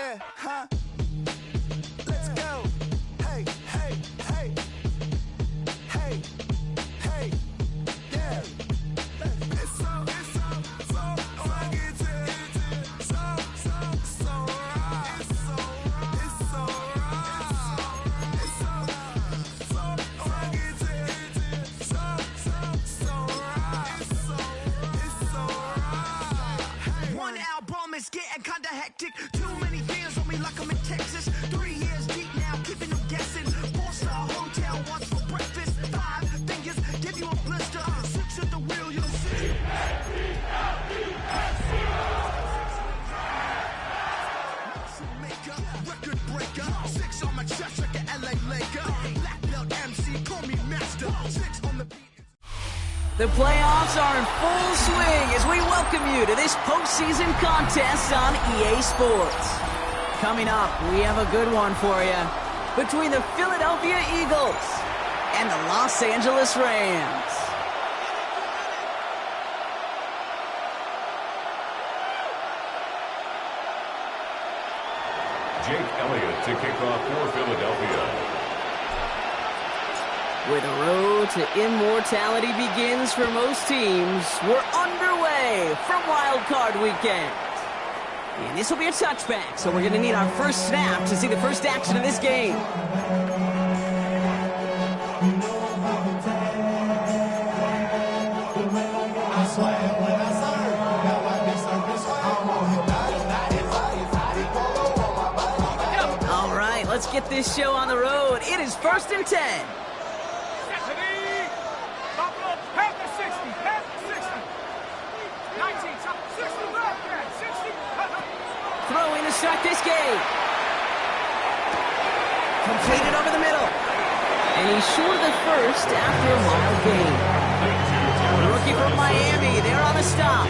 Yeah, huh? Let's go. Hey, hey, hey. Hey, hey, yeah. It's so rugged. So raw. It's so raw. It's so rugged. It's so raw. It's so raw. One album is getting kinda hectic. Too many fans on me like I'm in Texas. 3 years deep now, keeping them guessing. 4-star hotel, what's for breakfast? 5 fingers, give you a blister. 6 at the wheel, you'll see. Maker, record breaker. 6 on my chest like an LA Laker. Black belt MC, call me master. 6 on the beat. The playoffs are in full swing as we welcome you to this postseason contest on EA Sports. Coming up, we have a good one for you between the Philadelphia Eagles and the Los Angeles Rams. Jake Elliott to kick off for Philadelphia. Where the road to immortality begins for most teams, we're underway from Wildcard weekend. And this will be a touchback, so we're going to need our first snap to see the first action of this game. All right, let's get this show on the road. It is 1st and 10. Throwing to start this game. Completed over the middle. And he's short of the first after a mild gain. Rookie from Miami, they're on a stop.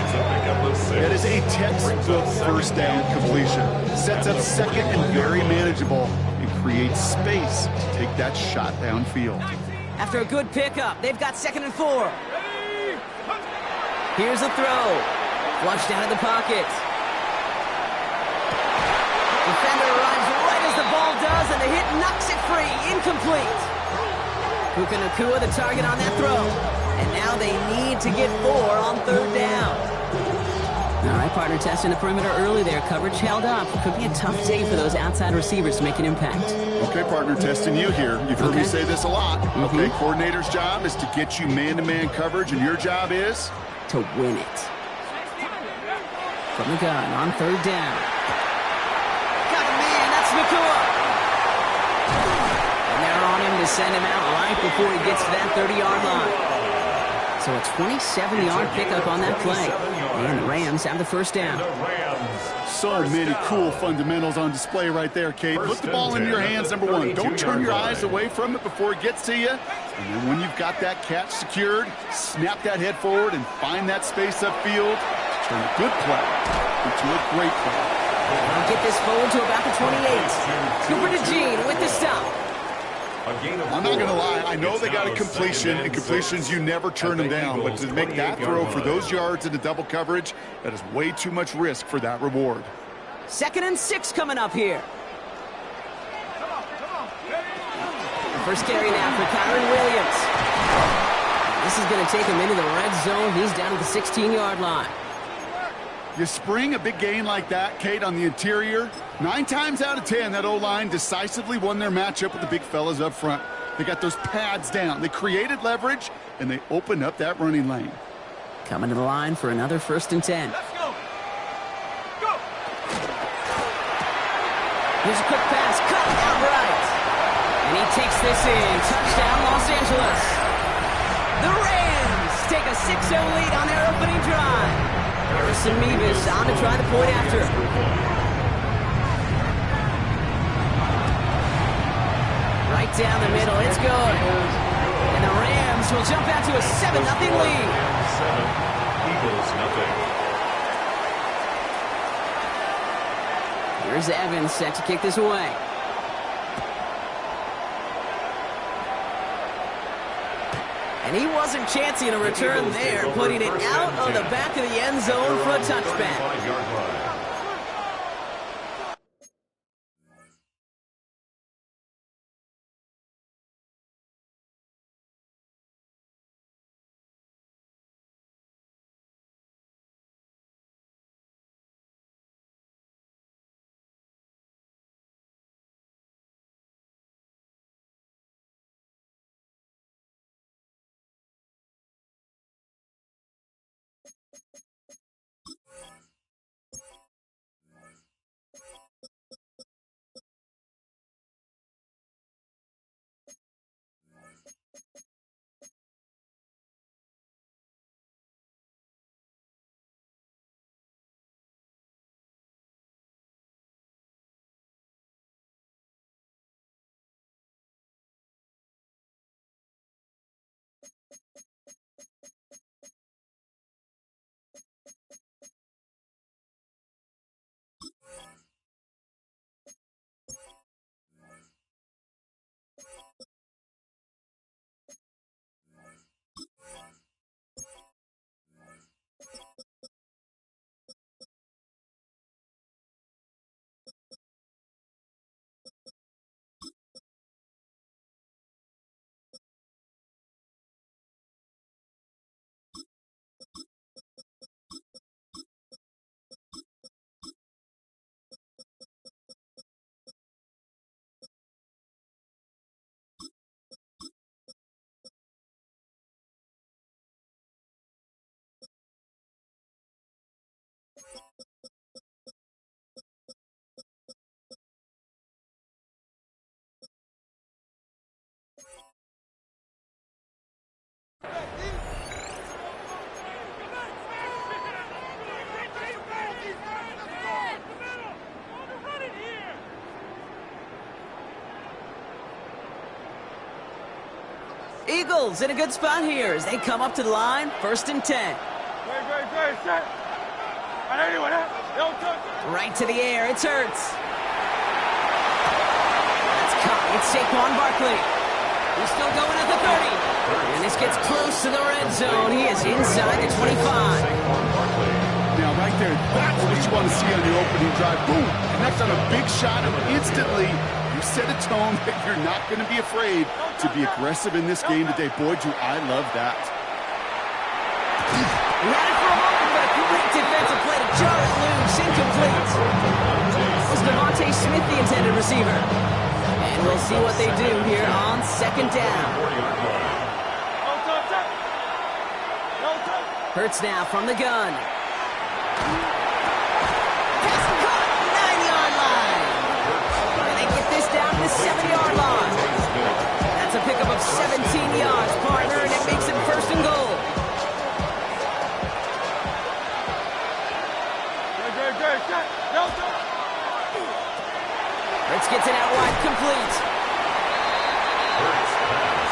That is a textbook first down completion. Sets up second and very manageable. It creates space to take that shot downfield. After a good pickup, they've got 2nd and 4. Here's the throw. Flushed out of the pocket. Defender arrives right as the ball does, and the hit knocks it free. Incomplete. Puka Nacua, the target on that throw. And now they need to get 4 on 3rd down. All right, partner, testing the perimeter early there. Coverage held up. Could be a tough day for those outside receivers to make an impact. Okay, partner, testing you here. You've heard me say this a lot. Okay, coordinator's job is to get you man-to-man coverage, and your job is? To win it. From the gun on 3rd down. Got a man, that's Nacua. And they're on him to send him out right before he gets to that 30-yard line. So a 27-yard pickup on that play. And the Rams have the first down. So many cool fundamentals on display right there, Kate. Put the ball in your hands, number 1. Don't turn your eyes away from it before it gets to you. And then when you've got that catch secured, snap that head forward and find that space upfield. Turn a good play into a great play. I'll get this forward to about the 28. Cooper DeJean with the stop. I'm not going to lie. I know they got a completion, and completions, you never turn them down. But to make that throw for those yards into double coverage, that is way too much risk for that reward. 2nd and 6 coming up here. First carry now for Kyron Williams. This is going to take him into the red zone. He's down at the 16-yard line. You spring a big gain like that, Kate, on the interior. 9 times out of 10, that O-line decisively won their matchup with the big fellas up front. They got those pads down. They created leverage, and they opened up that running lane. Coming to the line for another 1st and 10. Let's go. Go. Here's a quick pass. Cut outright. And he takes this in. Touchdown, Los Angeles. The Rams take a 6-0 lead on their opening drive. Harrison Mevis on to try the point after. Right down the middle, it's good. And the Rams will jump out to a 7-0 lead. 7, Eagles nothing. Here's Evans set to kick this away. And he wasn't chancing a return there, putting it out of the back of the end zone for a touchback. Eagles in a good spot here as they come up to the line, 1st and 10. Right to the air, it's Hurts. That's caught, it's Saquon Barkley. He's still going at the 30. And this gets close to the red zone. He is inside the 25. Now, right there, that's what you want to see on your opening drive. Boom! Connect on a big shot, and instantly you set a tone that you're not going to be afraid to be aggressive in this game today. Boy, do I love that. He had it for a moment, but a great defensive play to jar it loose. Incomplete. Was Devontae Smith the intended receiver? And we'll see what they do here on 2nd down. Hurts now from the gun. Pass caught, 9-yard line. And they get this down to the 7-yard line. That's a pickup of 17 yards, partner, and it makes it 1st and goal. Hurts gets it out wide, complete. Hurts pass.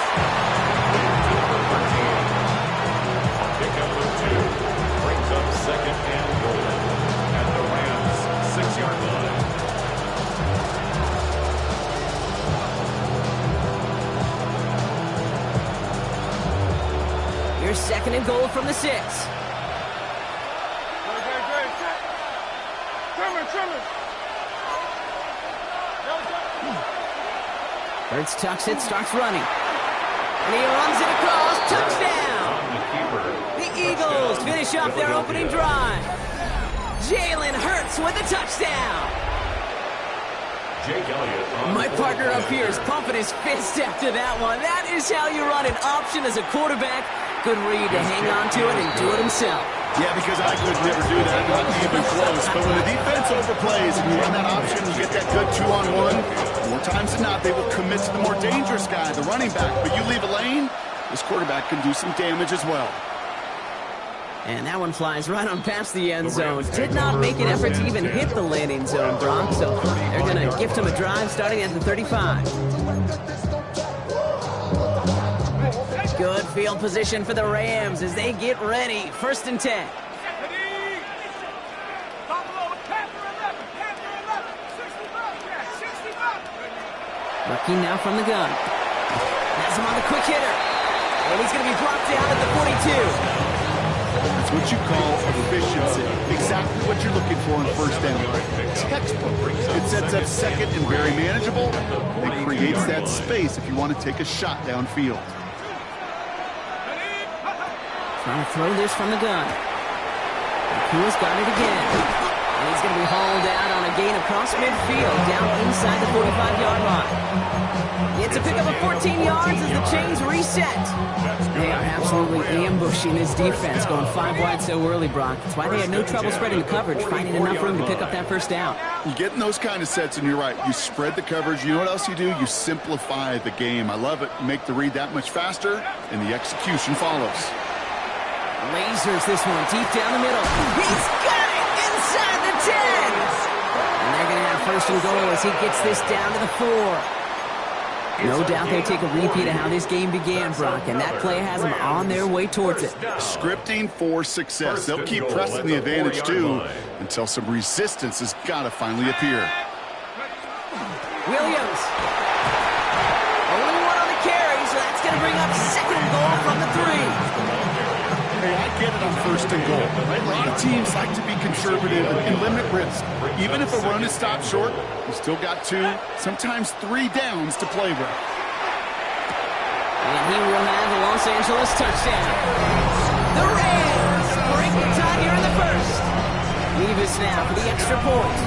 Pickup of 2. Brings up 2nd and goal at the Rams' 6-yard line. Here's 2nd and goal from the 6. Hurts tucks it, starts running. And he runs it across, touchdown! The Eagles finish off their opening drive. Jalen Hurts with a touchdown. Jake Elliott. My partner up here is pumping his fist after that one. That is how you run an option as a quarterback. Good read to hang on to it and do it himself. Yeah, because I could never do that, not even close. But when the defense overplays and you run that option, you get that good 2-on-1. More times than not, they will commit to the more dangerous guy, the running back. But you leave a lane, this quarterback can do some damage as well. And that one flies right on past the end zone. Did not make an effort to even hit the landing zone, Brock. So they're going to gift him a drive starting at the 35. Good field position for the Rams as they get ready. 1st and 10. Looking now from the gun. Has him on the quick hitter. And he's going to be brought down at the 42. That's what you call efficiency. Exactly what you're looking for on 1st down. Textbook. It sets up 2nd and very manageable. It creates that space if you want to take a shot downfield. Trying to throw this from the gun. Kua's got it again. And he's going to be hauled out on a gain across midfield, down inside the 45-yard line. It's a pickup of 14 yards as the chains reset. They are absolutely ambushing this defense, going 5 wide so early, Brock. That's why they had no trouble spreading the coverage, finding enough room to pick up that 1st down. You get in those kind of sets, and you're right. You spread the coverage. You know what else you do? You simplify the game. I love it. You make the read that much faster, and the execution follows. Lasers this one deep down the middle. He's got it inside the 10. And they're going to have 1st and goal as he gets this down to the 4. No doubt they take a repeat of how this game began, Brock, and that play has them on their way towards it. Scripting for success. They'll keep pressing the advantage, too, until some resistance has got to finally appear. Williams. Only one on the carry, so that's going to bring up 2nd and goal from the 3. Hey, I get it on 1st and goal. Right? A lot of teams like to be conservative and limit risk. Even if a run is stopped short, you still got 2, sometimes 3 downs to play with. And he will have a Los Angeles touchdown. The Rams break the tie here in the 1st. Leave us now for the extra point.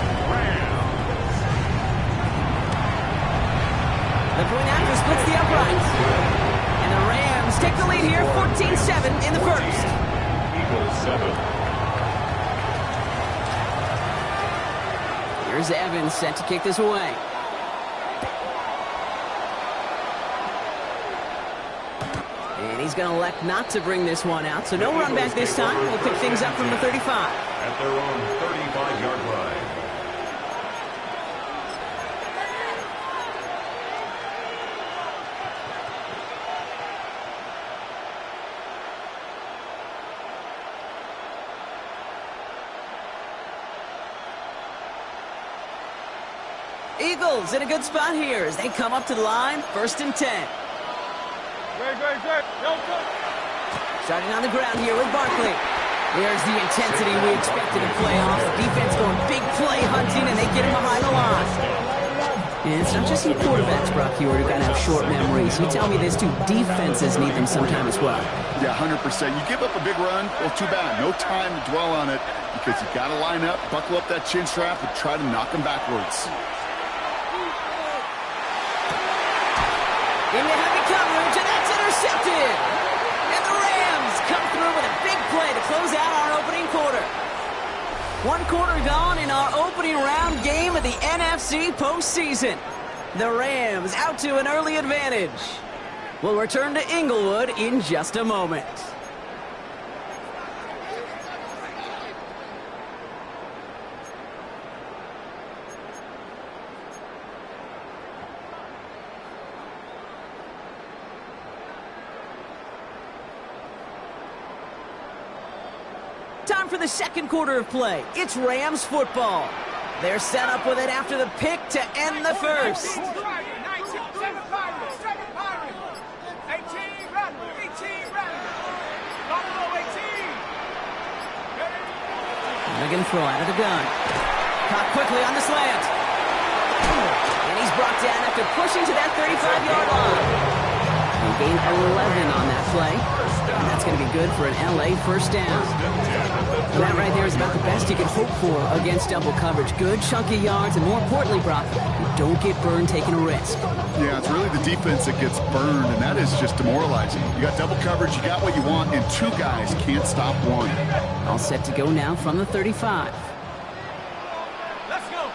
The point after splits the uprights. And the Rams take the lead here, 14-7 in the 1st. Eagles 7. Here's Evans set to kick this away. And he's going to elect not to bring this one out, so no run back this time. We'll pick things up from the 35. At their own 35-yard line. Eagles in a good spot here as they come up to the line, 1st and 10. Starting on the ground here with Barkley. There's the intensity we expected in playoffs. Defense going big play hunting, and they get him behind the line. And it's not just some quarterbacks, Brock Huard, who kind of have short memories. You tell me this too, defenses need them sometime as well. Yeah, 100%. You give up a big run, well, too bad. No time to dwell on it because you got to line up, buckle up that chin strap, and try to knock them backwards. Into heavy coverage, and that's intercepted. And the Rams come through with a big play to close out our opening quarter. 1 quarter gone in our opening round game of the NFC postseason. The Rams out to an early advantage. We'll return to Inglewood in just a moment. Time for the second quarter of play. It's Rams football. They're set up with it after the pick to end the first. They're going to throw out of the gun. Caught quickly on the slant. And he's brought down after pushing to that 35-yard line. He gained 11 on that play. And that's going to be good for an LA first down. And that right there is about the best you can hope for against double coverage. Good chunky yards, and more importantly, Brock, you don't get burned taking a risk. Yeah, it's really the defense that gets burned, and that is just demoralizing. You got double coverage, you got what you want, and 2 guys can't stop 1. All set to go now from the 35. Let's go.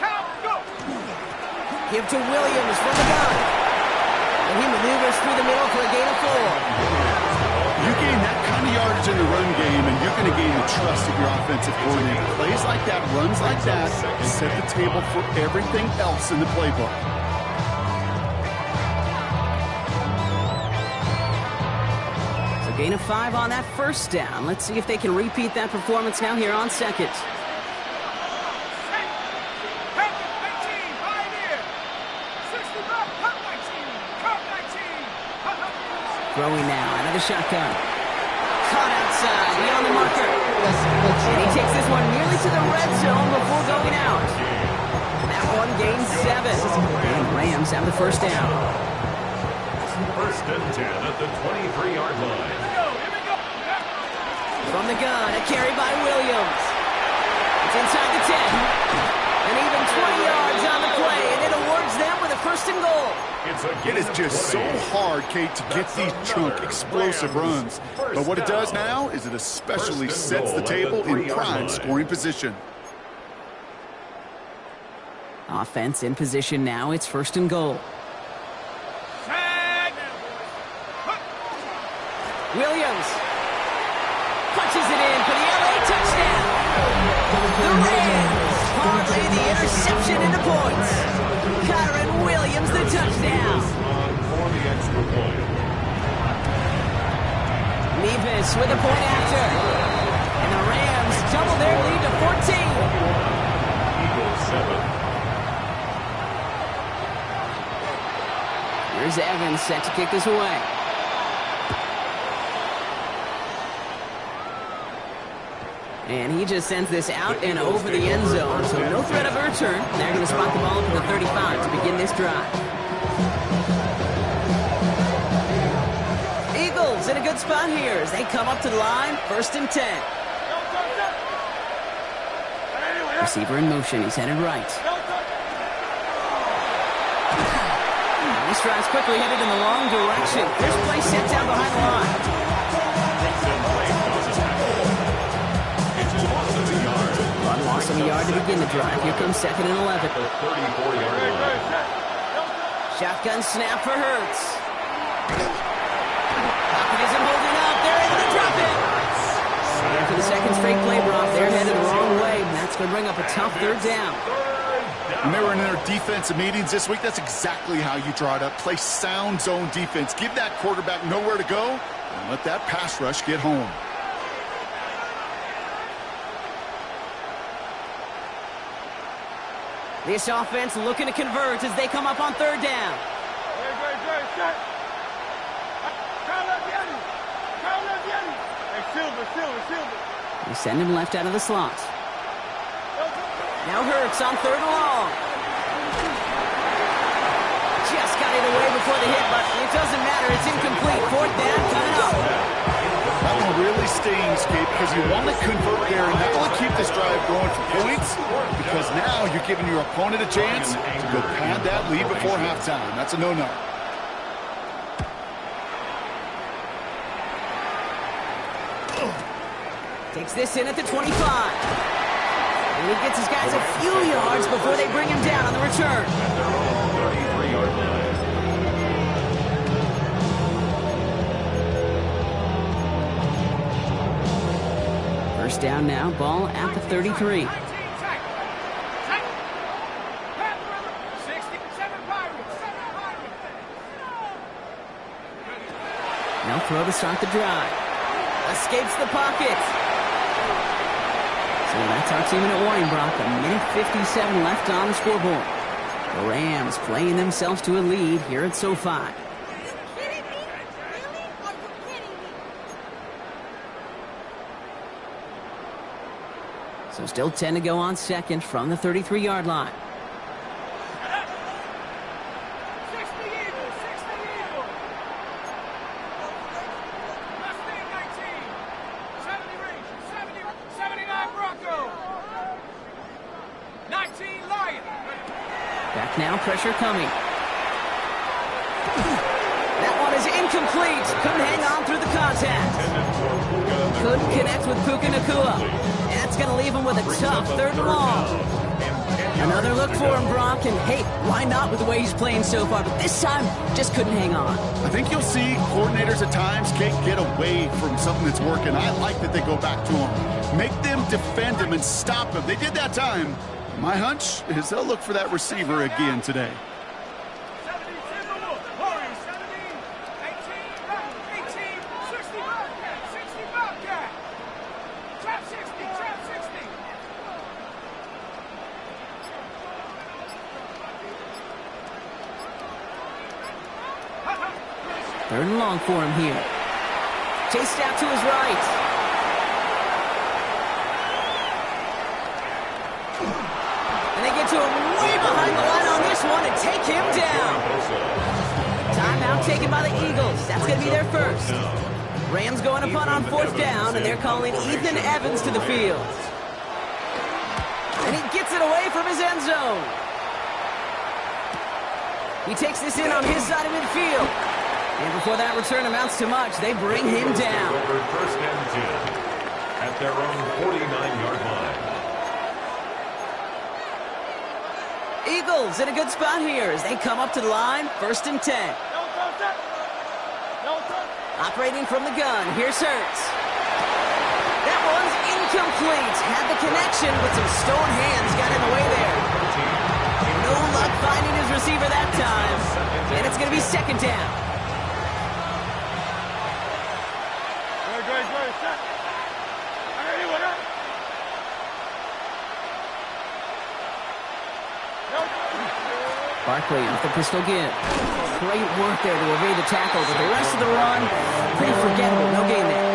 Count, go. Give to Williams from the gun. And he maneuvers through the middle for a gain of 4. You gain that kind of yardage in the run game, and you're going to gain the trust of your offensive coordinator. Plays like that, runs like that, set the table for everything else in the playbook. So gain of 5 on that first down. Let's see if they can repeat that performance now here on second. Throwing now out of the shotgun. Caught outside, beyond the marker. And he takes this one nearly to the red zone before going out. That one gains 7. And the Rams have the first down. 1st and 10 at the 23-yard line. From the gun, a carry by Williams. It's inside the 10. And even 20 yards on the play, and it awards them with a 1st and goal. It is just so hard, Kate, to get these chunk, explosive runs. But what it does now is it especially sets the table in prime scoring position. Offense in position now. It's 1st and goal. Williams punches it in for the LA touchdown. The Rams parlay the interception into points. Kyron Williams, the touchdown. For the extra point. Levis with a point after. And the Rams double their lead to 14. Eagles 7. Here's Evans set to kick this away. And he just sends this out and over the end zone. So no threat of a return. They're going to spot the ball up at the 35 to begin this drive. Eagles in a good spot here as they come up to the line. 1st and 10. Receiver in motion. He's headed right. He strides quickly, headed in the wrong direction. First play set down behind the line. Loss of a yard to begin the drive. Here comes 2nd and 11. 34-yard line. Shotgun snap for Hurts. Pocket isn't holding up. They're able to drop it. And for the 2nd straight play, Brock, they're headed the wrong way, and that's going to bring up a tough 3rd down. When they were in their defensive meetings this week, that's exactly how you draw it up. Play sound zone defense. Give that quarterback nowhere to go, and let that pass rush get home. This offense looking to convert as they come up on third down. They send him left out of the slot. Now Hurts on third and long. Just got it away before the hit, but it doesn't matter. It's incomplete. Fourth down coming up. That one really stings, Kate, because you want to convert there, and that will keep this drive going for points, because now you're giving your opponent a chance to go pad that lead before halftime. That's a no-no. Takes this in at the 25. And he gets his guys a few yards before they bring him down on the return. At their own 33-yard line. First down now, ball at the 33. Now throw to start the drive. Escapes the pocket. So that's our 2-minute warning, Brock. A minute 57 left on the scoreboard. The Rams playing themselves to a lead here at SoFi. Are you kidding me? Really? Are you kidding me? So still 10 to go on second from the 33-yard line. Back now, pressure coming. That one is incomplete. Couldn't hang on through the contact. Couldn't connect with Puka Nacua. That's going to leave him with a tough third and long. Another look for him, Brock. And hey, why not with the way he's playing so far? But this time, just couldn't hang on. I think you'll see coordinators at times can't get away from something that's working. I like that they go back to him. Make them defend him and stop him. They did that time. My hunch is they'll look for that receiver again today. Third and long for him here. Chased out to his right. And they get to him way behind the line on this one and take him down. Timeout taken by the Eagles. That's going to be their first. Rams going to punt on fourth down, and they're calling Ethan Evans to the field. And he gets it away from his end zone. He takes this in on his side of midfield. And before that return amounts to much, they bring him down. First and 10 at their own 49-yard line. Eagles in a good spot here as they come up to the line, first and 10. Operating from the gun, here's Hurts. That one's incomplete. Had the connection, but some stone hands got in the way there. No luck finding his receiver that time. And it's going to be second down. Barkley off the pistol give. Great work there to evade the tackle, but the rest of the run, pretty forgettable. No gain there.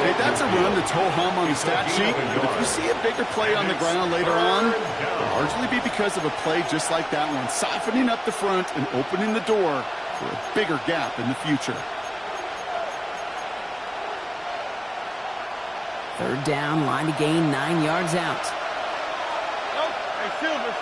Hey, that's a run that's ho-hum on the stat sheet, but if you see a bigger play on the ground later on, it'll largely be because of a play just like that one, softening up the front and opening the door for a bigger gap in the future. Third down, line to gain 9 yards out. Hey, Silver.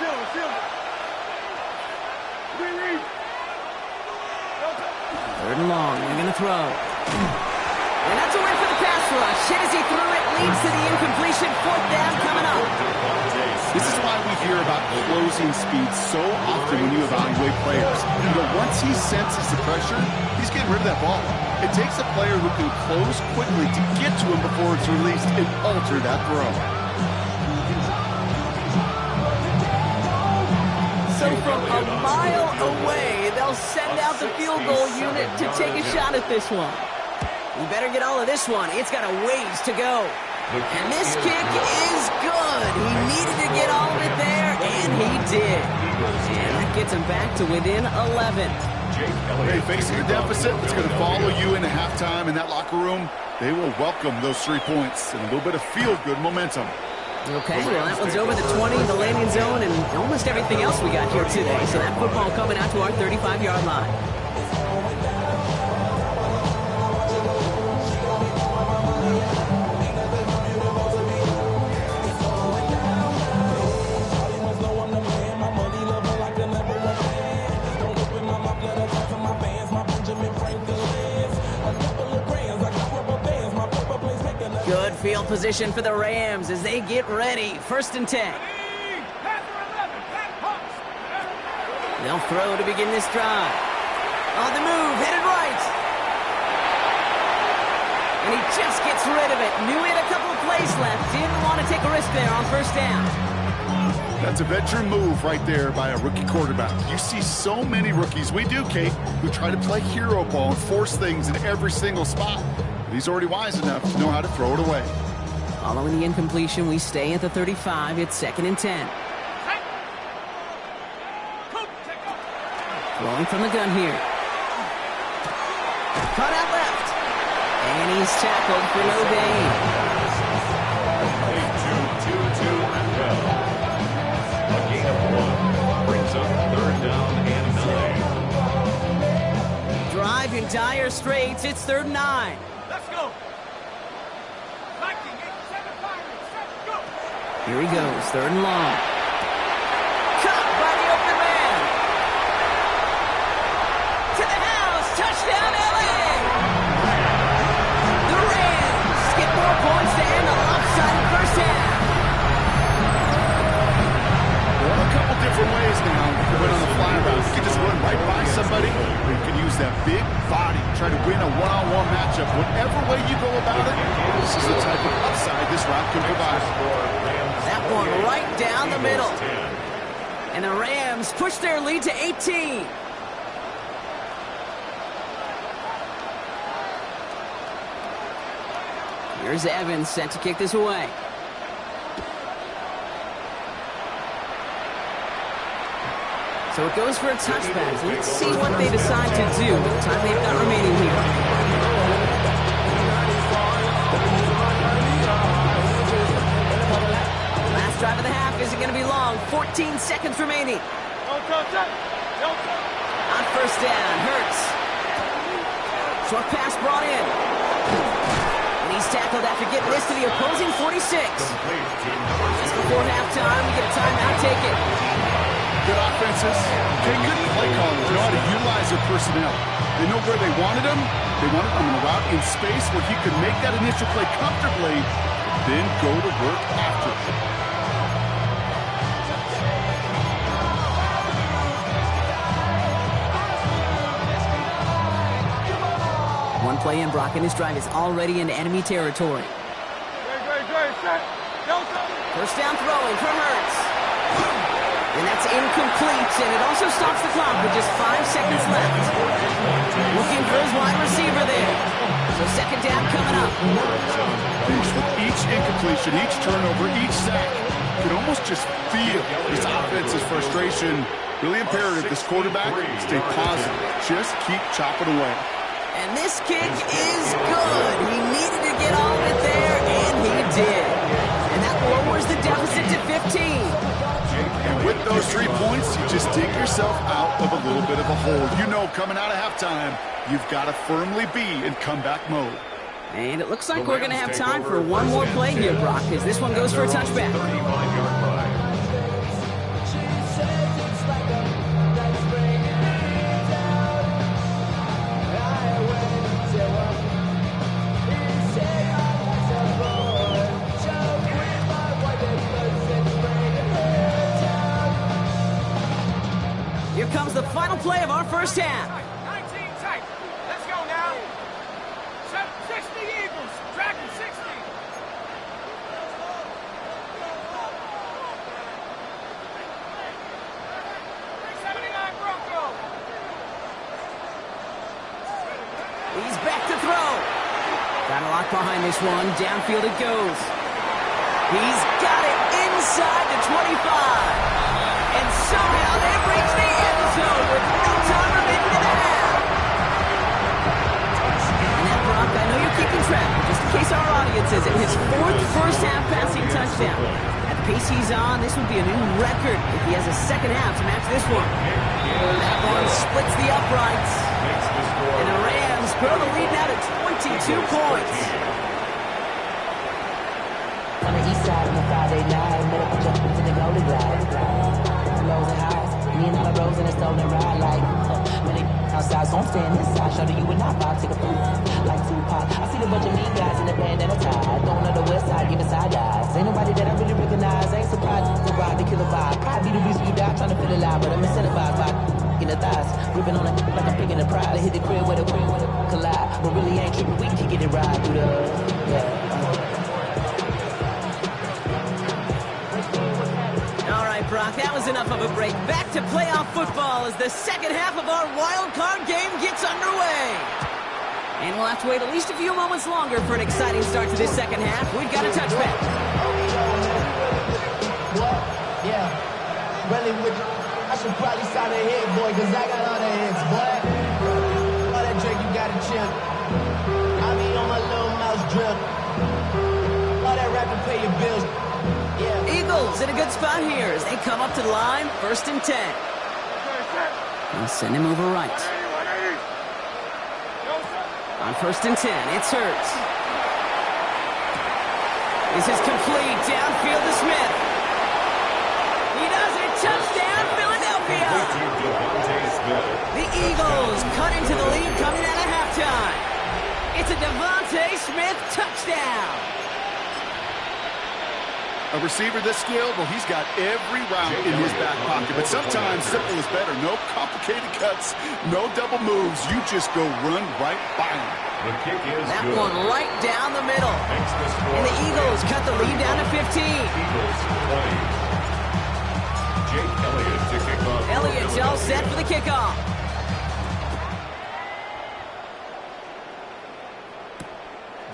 Third and long, they're going to throw. And that's away for the pass rush. Hit as he threw it, leads to the incompletion. Fourth down coming up. This is why we hear about closing speed so often when you evaluate players. You know, once he senses the pressure, he's getting rid of that ball. It takes a player who can close quickly to get to him before it's released and alter that throw. So from a mile away, they'll send out the field goal unit to take a shot at this one. You better get all of this one. It's got a ways to go. And this kick is good. He needed to get all of it there, and he did. And that gets him back to within 11. Hey, facing a deficit that's going to follow you into halftime in that locker room, they will welcome those 3 points and a little bit of feel-good momentum. Okay, well, that one's over the 20, the landing zone, and almost everything else we got here today. So that football coming out to our 35-yard line. Good field position for the Rams as they get ready. 1st and 10. They'll throw to begin this drive. On the move, headed right. And he just gets rid of it. Knew he had a couple of plays left. Didn't want to take a risk there on 1st down. That's a veteran move right there by a rookie quarterback. You see so many rookies, we do, Kate, who try to play hero ball and force things in every single spot. But he's already wise enough to know how to throw it away. Following the incompletion, we stay at the 35. It's 2nd and 10. Throwing from the gun here. Cut out left. And he's tackled for no gain. A gain of 1 brings up 3rd down and 9. Drive in dire straits. It's 3rd and 9. Let's go. Here he goes, 3rd and long. Caught by the open man. To the house, touchdown LA. The Rams get more points to end a lopsided 1st half. Well, a couple different ways now to win on the fly route. You can just run right by somebody, or you can use that big body, try to win a one-on-one matchup. Whatever way you go about it, this is the type of upside this route can provide. That one right down the middle. And the Rams push their lead to 18. Here's Evans set to kick this away. So it goes for a touchback. Let's see what they decide to do with the time they've got remaining here. Last drive of the half isn't going to be long. 14 seconds remaining. On 1st down, Hurts. Short pass brought in. And he's tackled after getting this to the opposing 46. Just before halftime, we get a timeout taken. Good offenses, good play callers. They know how to utilize their personnel. They know where they wanted him. They wanted him in a route in space where he could make that initial play comfortably, then go to work after. One play in, Brock, and his drive is already into enemy territory. 1st down throwing for Hurts. And that's incomplete, and it also stops the clock with just 5 seconds left. Looking for his wide receiver there. So 2nd down coming up. With each incompletion, each turnover, each sack, you can almost just feel this offense's frustration. Really imperative this quarterback stay positive. Just keep chopping away. And this kick is good. He needed to get all of it there, and he did. And that lowers the deficit to 15. And with those 3 points, you just dig yourself out of a little bit of a hole. You know, coming out of halftime, you've got to firmly be in comeback mode. And it looks like we're going to have time for one more play here, Brock, as this one goes for a touchback. 35-yard line. Here comes the final play of our 1st half. 19 tight. Let's go now. 60 Eagles. Tracking 60. 79 Broncos. He's back to throw. Got a lock behind this one. Downfield it goes. He's got it inside the 25. And somehow they reach the end zone with no time remaining in the half. And that, Brock, I know you're keeping track, just in case our audience isn't. His 4th first-half passing touchdown. At the pace he's on, this would be a new record if he has a second half to match this one. That one splits the uprights. And the Rams grow the lead now to 22 points. On the east side on a Friday night, met up with jumpers in the Golden Glide. Lows and highs, me and all the roads in a stolen ride like when they outside, so I'm staying inside. Shorty, you would not buy, take a food like Tupac. I see the bunch of mean guys in the band that are tied. Throwing on the west side, giving side eyes. Ain't nobody that I really recognize. I ain't surprised to ride the killer vibe. Probably the reason you die, trying to feel alive, but I'm incentivized by in the thighs, gripping on it like I'm picking the prize. I hit the crib where the collide, but really ain't tripping. We can get it right through the Brock, that was enough of a break. Back to playoff football as the second half of our wild card game gets underway. And we'll have to wait at least a few moments longer for an exciting start to this second half. We've got a touchback. What? Yeah. Really with I should probably sign a hit, boy, because I got all the hits, boy. All that drink, you got to chill. I be on my little mouse drip. All that rap to pay your bills. Yeah. Eagles in a good spot here as they come up to the line, 1st and 10. They'll send him over right. On 1st and 10, it's Hurts. This is complete, downfield to Smith. He does it, touchdown, Philadelphia! The Eagles cut into the lead coming out of halftime. It's a Devontae Smith touchdown. A receiver this skilled, well, he's got every route in his back pocket. But sometimes simple is better. No complicated cuts, no double moves. You just go run right by him. The kick is that good. One right down the middle. And the Eagles cut the lead down to 15. Eagles 20. Jake Elliott to kick off. Elliott's all set for the kickoff.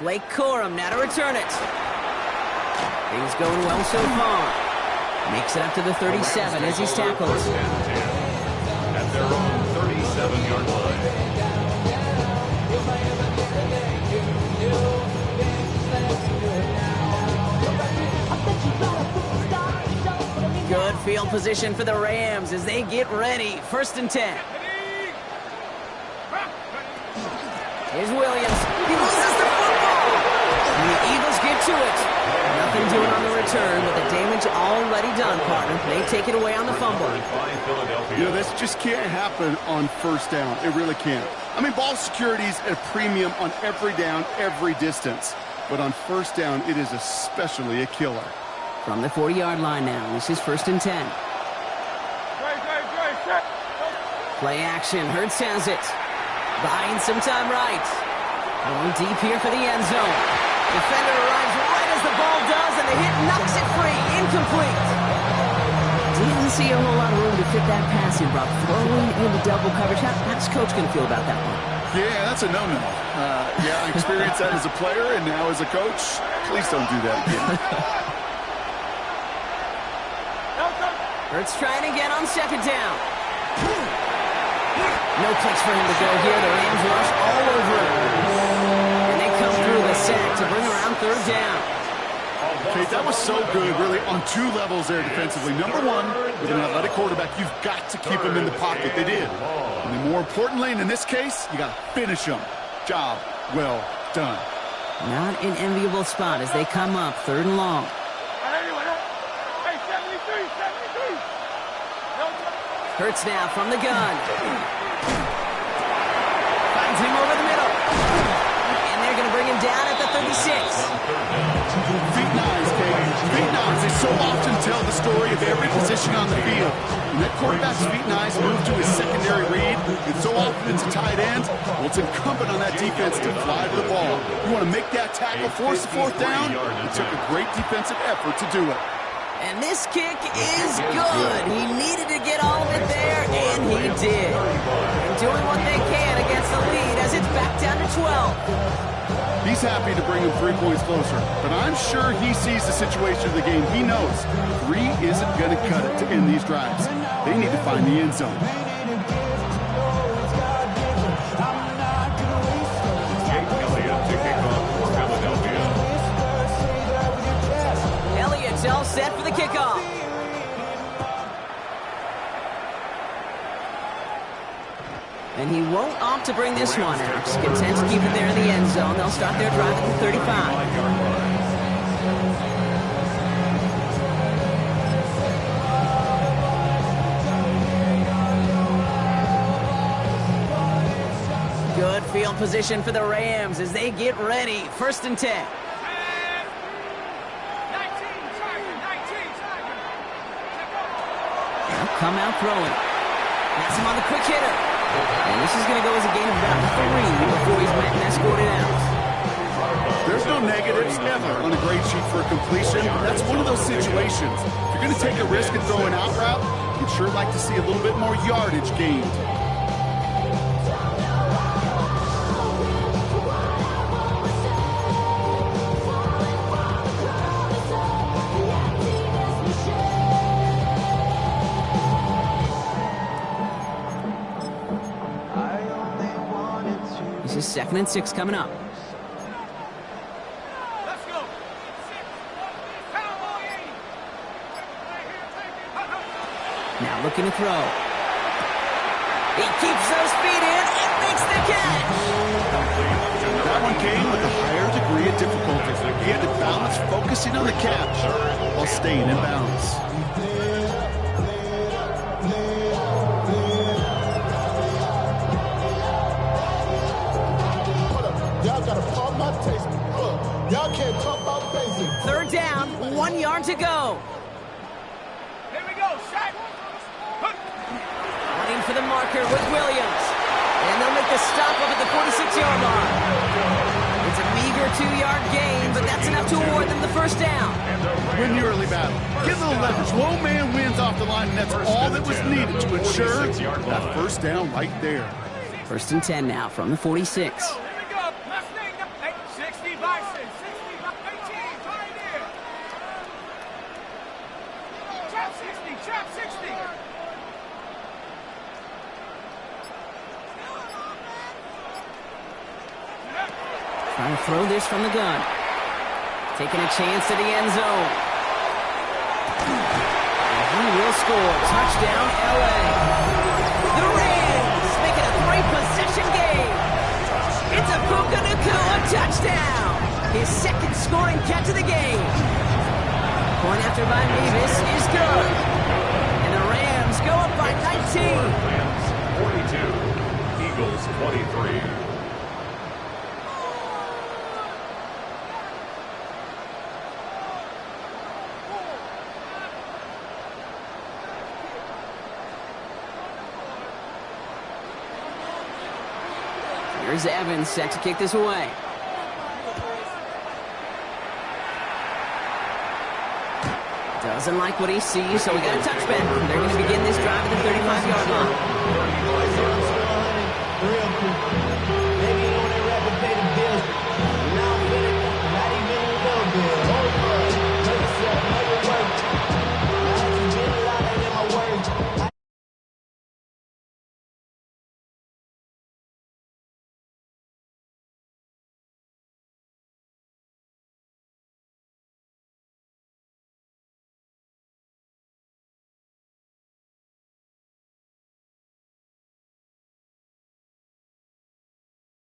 Blake Corum now to return it. Things going well so far. Makes it up to the 37 as he's tackled. At their own 37-yard line. Good field position for the Rams as they get ready. 1st and 10. Here's Williams. He loses the football. And the Eagles get to it. Nothing doing on the return, but the damage already done, partner. They take it away on the fumble. You know, this just can't happen on 1st down. It really can't. I mean, ball security's at a premium on every down, every distance. But on 1st down, it is especially a killer. From the 40-yard line now, this is 1st and 10. Play action, Hurts has it. Buying some time right. Going deep here for the end zone. Defender arrives right as the ball does, and the hit knocks it free. Incomplete. Didn't see a whole lot of room to fit that pass in, Brock. Throwing into double coverage. How's Coach going to feel about that one? Yeah, that's a no-no. Yeah, I experienced that as a player, and now as a coach. Please don't do that again. Hurts trying again on 2nd down. No place for him to go here. The Rams rush all over him. And they come through the sack to bring around 3rd down. Okay, that was so good, really, on 2 levels there defensively. Number one, with an athletic quarterback, you've got to keep him in the pocket. They did. And then more importantly, and in this case, you got to finish him. Job well done. Not an enviable spot as they come up 3rd and long. Hurts now from the gun. Finds him over the middle. And they're going to bring him down at the 36. Feet nines, Kate. Feet nines. They so often tell the story of every position on the field. When that quarterback's feet nines move to his secondary read, and so often it's a tight end, well, it's incumbent on that defense to fly to the ball. You want to make that tackle, force the 4th down? It took a great defensive effort to do it. And this kick is good. He needed to get all of it there, and he did. And doing what they can against the lead as it's back back down to 12. He's happy to bring him 3 points closer, but I'm sure he sees the situation of the game. He knows 3 isn't going to cut it to end these drives. They need to find the end zone. Elliott's all set for the kickoff. And he won't opt to bring this one out. Content to keep it there in the end zone. They'll start their drive at the 35. Good field position for the Rams as they get ready. 1st and 10. They'll come out throwing. That's him on the quick hitter. And this is going to go as a gain of about 3 before he's went and escorted out. There's no negatives ever on a grade sheet for a completion. That's one of those situations. If you're going to take a risk and throw an out route, you'd sure like to see a little bit more yardage gained. This is 2nd and 6 coming up. Let's go. Now looking to throw. He keeps those feet in and makes the catch. That one came with a higher degree of difficulty. He had to balance focusing on the catch while staying in bounds. Y'all can't talk about basic. 3rd down, 1 yard to go. Here we go, Shaq. Running for the marker with Williams. And they'll make the stop up at the 46-yard line. It's a meager 2-yard gain, but that's enough to award them the 1st down. Win the early battle. Get a little leverage. Low man wins off the line, and that's all that was needed to ensure that 1st down right there. 1st and 10 now from the 46. Here we go. Mustang, 60 Bison, 60 by 18, Pioneer. Trap 60, trap 60. Trying to throw this from the gun. Taking a chance at the end zone. And he will score. Touchdown, LA. The Rams make it a 3-possession game. It's a Puka Nacua touchdown. His 2nd scoring catch of the game. Point after by Mavis is good. And the Rams go up by 19. Rams 42, Eagles 23. Here's Evans set to kick this away. Doesn't like what he sees, so we got a touchback. They're going to begin this